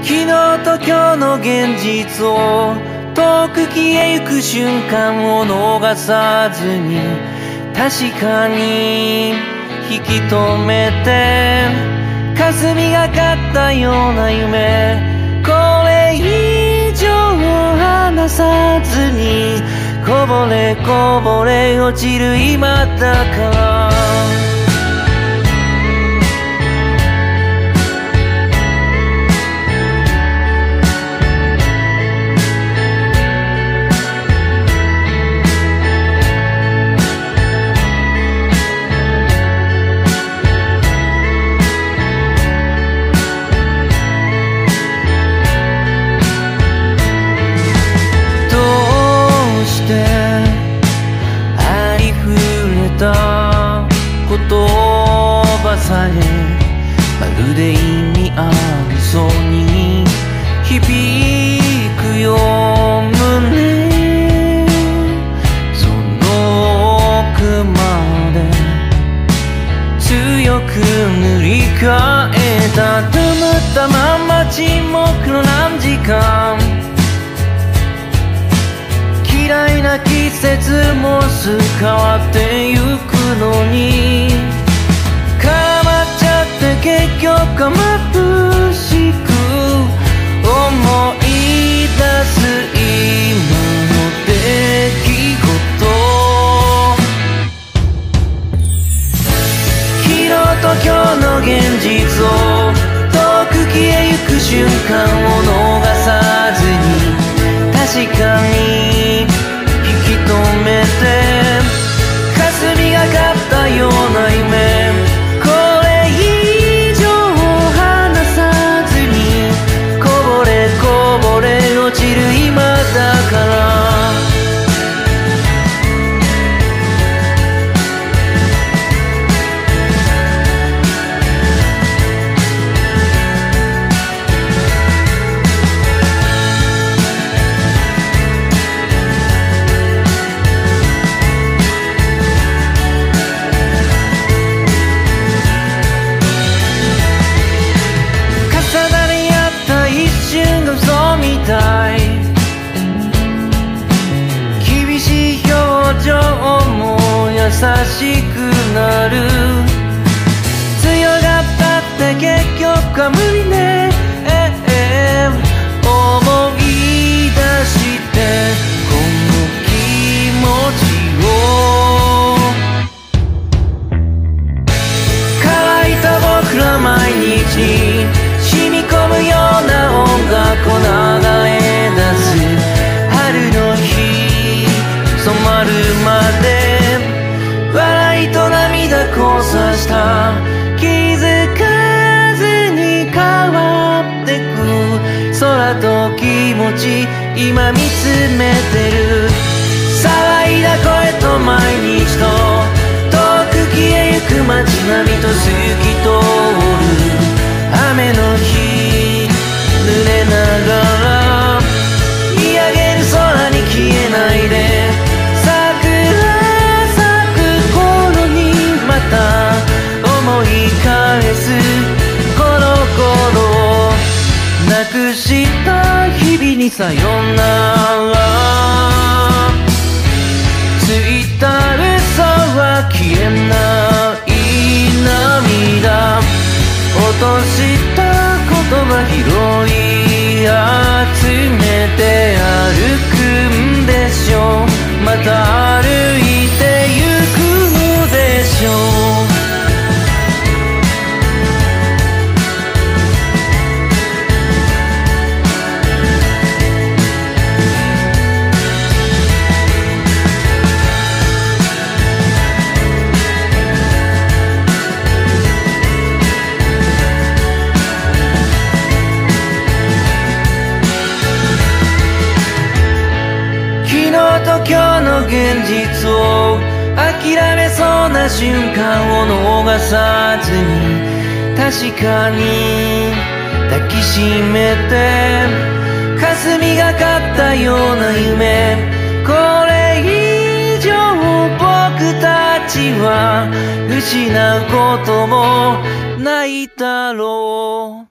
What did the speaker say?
昨日と今日の現実を遠く消えゆく瞬間を逃さずに確かに引き止めて霞がかったような夢これ以上離さずにこぼれこぼれ落ちる今だから言葉さえまるで意味ありそうに響くよ胸その奥まで強く塗り替えたたまたま沈黙の何時間嫌いな季節もす変わってゆくのに絡まっちゃって結局眩しく思い出す今の出来事昨日と今日の現実を遠く消えゆく瞬間を逃さずに確かに引き止めて霞がかったような夢これ以上離さずにこぼれこぼれ落ちる今だから厳しい表情も優しくなる強がったって結局は無理ね思い出してこの気持ちを乾いた僕ら毎日に染み込むような音楽を流れ出す春の日染まるまで笑いと涙交差した気づかずに変わってく空と気持ち今見つめてる騒いだ声と毎日と遠く消えゆく街並みと透き通る雨の日濡れながら見上げる空に消えないで桜咲く頃にまた思い返すこの頃なくした日々にさよならついた嘘は消えない涙落とした言葉拾い集めて歩くんでしょうまた歩いてゆくのでしょう今日の現実を諦めそうな瞬間を逃さずに確かに抱きしめて霞がかったような夢これ以上僕たちは失うこともないだろう